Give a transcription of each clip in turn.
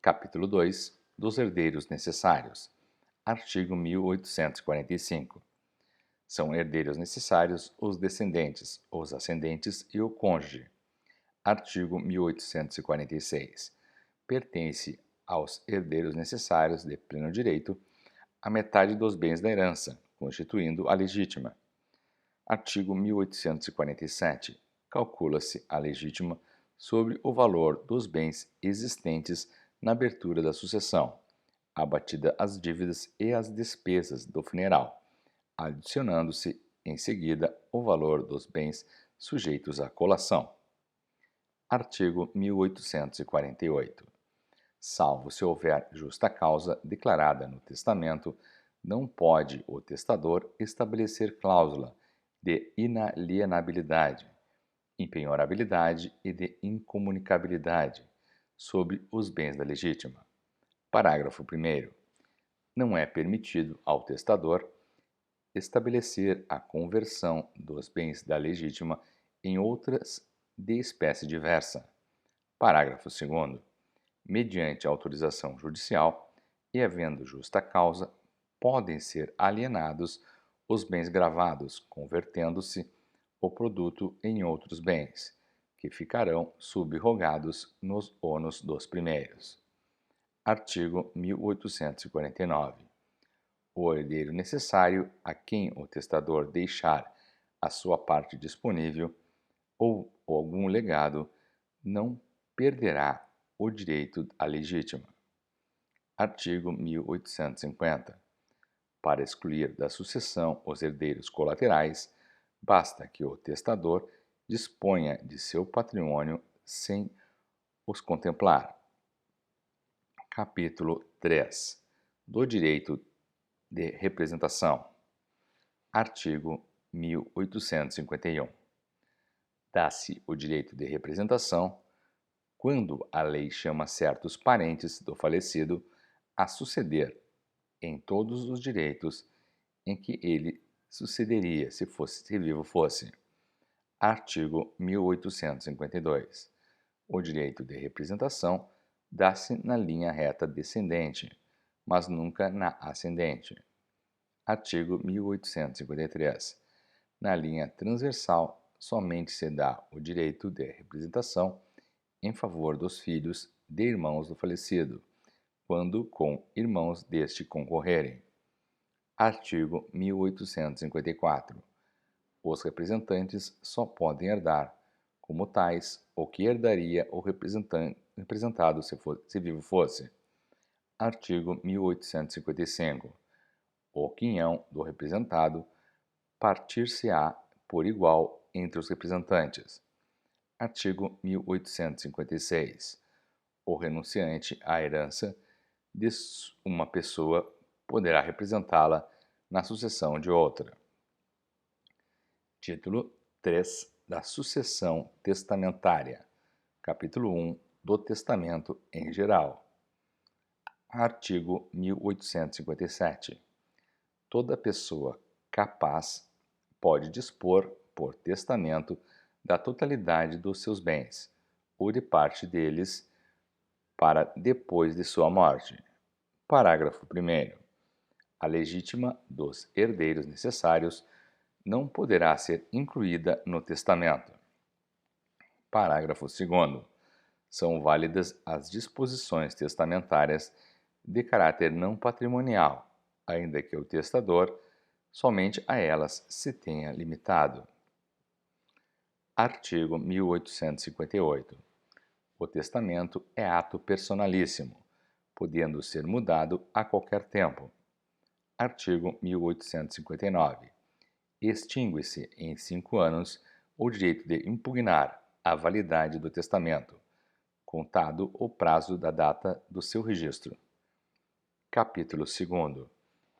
Capítulo 2 dos herdeiros necessários. Artigo 1845. São herdeiros necessários os descendentes, os ascendentes e o cônjuge. Artigo 1846. Pertence aos herdeiros necessários de pleno direito a metade dos bens da herança, constituindo a legítima. Artigo 1847. Calcula-se a legítima sobre o valor dos bens existentes na abertura da sucessão, abatida as dívidas e as despesas do funeral, adicionando-se em seguida o valor dos bens sujeitos à colação. Artigo 1848. Salvo se houver justa causa declarada no testamento, não pode o testador estabelecer cláusula de inalienabilidade, impenhorabilidade e de incomunicabilidade sobre os bens da legítima. Parágrafo 1º. Não é permitido ao testador estabelecer a conversão dos bens da legítima em outras de espécie diversa. Parágrafo 2º. Mediante autorização judicial e havendo justa causa, podem ser alienados os bens gravados, convertendo-se o produto em outros bens, que ficarão subrogados nos ônus dos primeiros. Artigo 1849. O herdeiro necessário a quem o testador deixar a sua parte disponível ou algum legado não perderá o direito à legítima. Artigo 1850. Para excluir da sucessão os herdeiros colaterais, basta que o testador disponha de seu patrimônio sem os contemplar. Capítulo 3 do direito de representação. Artigo 1851. Dá-se o direito de representação quando a lei chama certos parentes do falecido a suceder em todos os direitos em que ele sucederia se vivo fosse. Artigo 1852. O direito de representação dá-se na linha reta descendente, mas nunca na ascendente. Artigo 1853. Na linha transversal, somente se dá o direito de representação em favor dos filhos de irmãos do falecido, quando com irmãos deste concorrerem. Artigo 1854. Os representantes só podem herdar, como tais, o que herdaria o representado se vivo fosse. Artigo 1855. O quinhão do representado partir-se-á por igual entre os representantes. Artigo 1856. O renunciante à herança de uma pessoa poderá representá-la na sucessão de outra. Título 3 da Sucessão Testamentária. Capítulo 1 do Testamento em geral. Artigo 1857. Toda pessoa capaz pode dispor, por testamento, da totalidade dos seus bens, ou de parte deles, para depois de sua morte. Parágrafo 1º. A legítima dos herdeiros necessários não poderá ser incluída no testamento. Parágrafo 2º. São válidas as disposições testamentárias de caráter não patrimonial, ainda que o testador somente a elas se tenha limitado. Artigo 1858. O testamento é ato personalíssimo, podendo ser mudado a qualquer tempo. Artigo 1859. Extingue-se em 5 anos o direito de impugnar a validade do testamento, contado o prazo da data do seu registro. Capítulo 2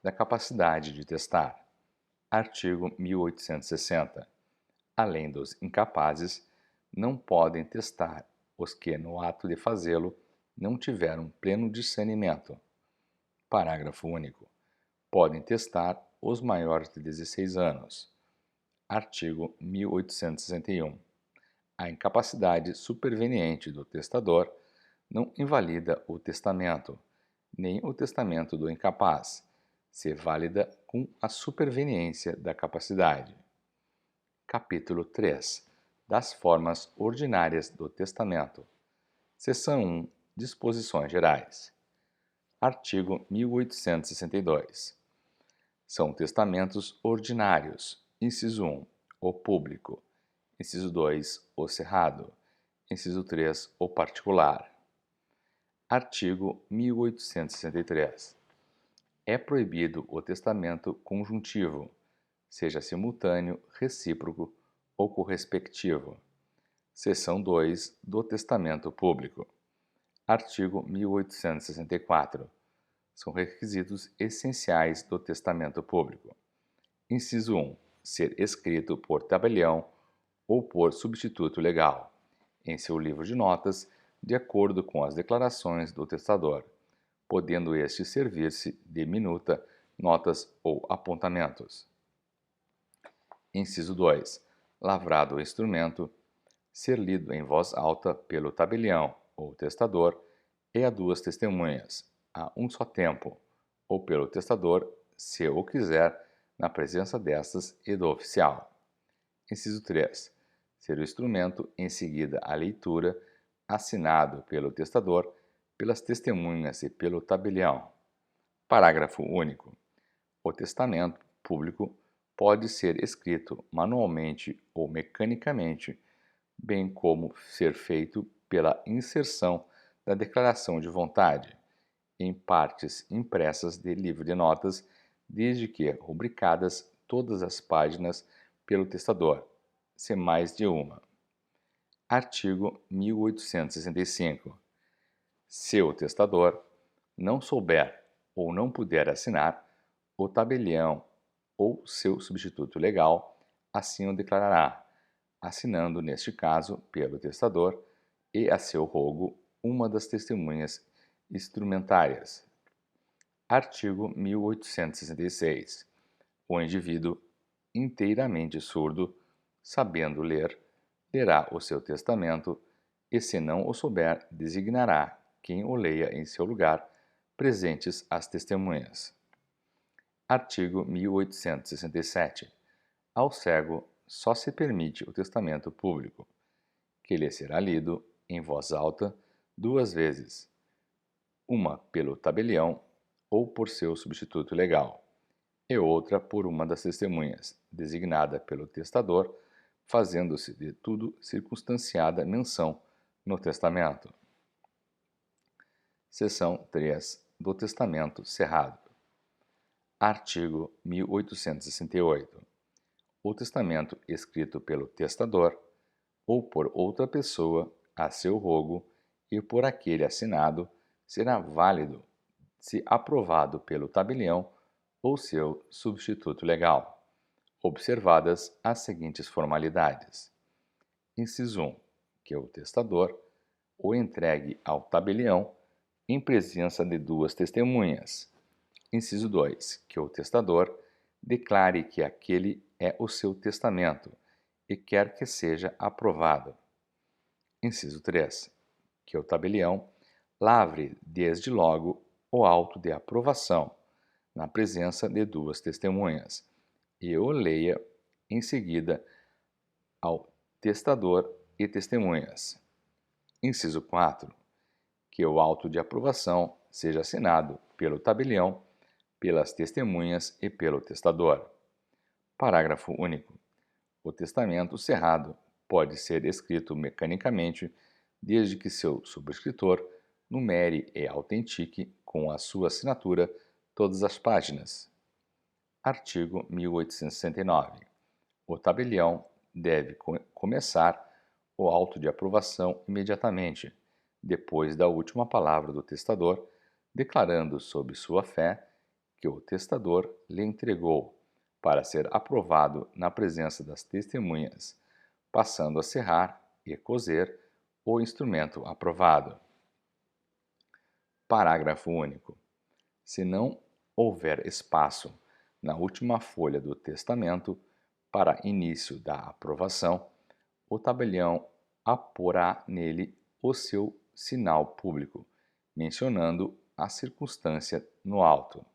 da capacidade de testar. Artigo 1860. Além dos incapazes, não podem testar os que, no ato de fazê-lo, não tiveram pleno discernimento. Parágrafo único. Podem testar os maiores de 16 anos. Artigo 1861. A incapacidade superveniente do testador não invalida o testamento, nem o testamento do incapaz, se válida com a superveniência da capacidade. Capítulo 3 das formas ordinárias do testamento. Seção 1 Disposições gerais. Artigo 1862. São testamentos ordinários. Inciso 1 o público. Inciso 2 o cerrado. Inciso 3 o particular. Artigo 1863. É proibido o testamento conjuntivo, seja simultâneo, recíproco ou correspectivo. Seção 2 do Testamento Público. Artigo 1864. São requisitos essenciais do testamento público. Inciso 1. Ser escrito por tabelião ou por substituto legal, em seu livro de notas, de acordo com as declarações do testador, podendo este servir-se de minuta, notas ou apontamentos. Inciso 2. Lavrado o instrumento, ser lido em voz alta pelo tabelião ou testador e a duas testemunhas, a um só tempo, ou pelo testador, se o quiser, na presença destas e do oficial. Inciso 3. Ser o instrumento, em seguida a leitura, assinado pelo testador, pelas testemunhas e pelo tabelião. Parágrafo único. O testamento público pode ser escrito manualmente ou mecanicamente, bem como ser feito pela inserção da declaração de vontade em partes impressas de livro de notas, desde que rubricadas todas as páginas pelo testador, se mais de uma. Artigo 1865. Se o testador não souber ou não puder assinar, o tabelião ou seu substituto legal assim o declarará, assinando, neste caso, pelo testador e, a seu rogo, uma das testemunhas instrumentárias. Artigo 1866. O indivíduo inteiramente surdo, sabendo ler, lerá o seu testamento e, se não o souber, designará quem o leia em seu lugar, presentes as testemunhas. Artigo 1867. Ao cego só se permite o testamento público, que lhe será lido em voz alta 2 vezes, uma pelo tabelião ou por seu substituto legal, e outra por uma das testemunhas, designada pelo testador, fazendo-se de tudo circunstanciada menção no testamento. Seção 3 do Testamento Cerrado. Artigo 1868. O testamento escrito pelo testador ou por outra pessoa a seu rogo e por aquele assinado será válido se aprovado pelo tabelião ou seu substituto legal, observadas as seguintes formalidades. Inciso 1. Que o testador o entregue ao tabelião em presença de 2 testemunhas. Inciso 2. Que o testador declare que aquele é o seu testamento e quer que seja aprovado. Inciso 3. Que o tabelião lavre desde logo o auto de aprovação, na presença de 2 testemunhas, e o leia em seguida ao testador e testemunhas. Inciso 4. Que o auto de aprovação seja assinado pelo tabelião, pelas testemunhas e pelo testador. Parágrafo único. O testamento cerrado pode ser escrito mecanicamente, desde que seu subscritor numere e autentique com a sua assinatura todas as páginas. Artigo 1869. O tabelião deve começar o auto de aprovação imediatamente, depois da última palavra do testador, declarando sob sua fé que o testador lhe entregou para ser aprovado na presença das testemunhas, passando a cerrar e coser o instrumento aprovado. Parágrafo único. Se não houver espaço na última folha do testamento para início da aprovação, o tabelião aporá nele o seu sinal público, mencionando a circunstância no auto.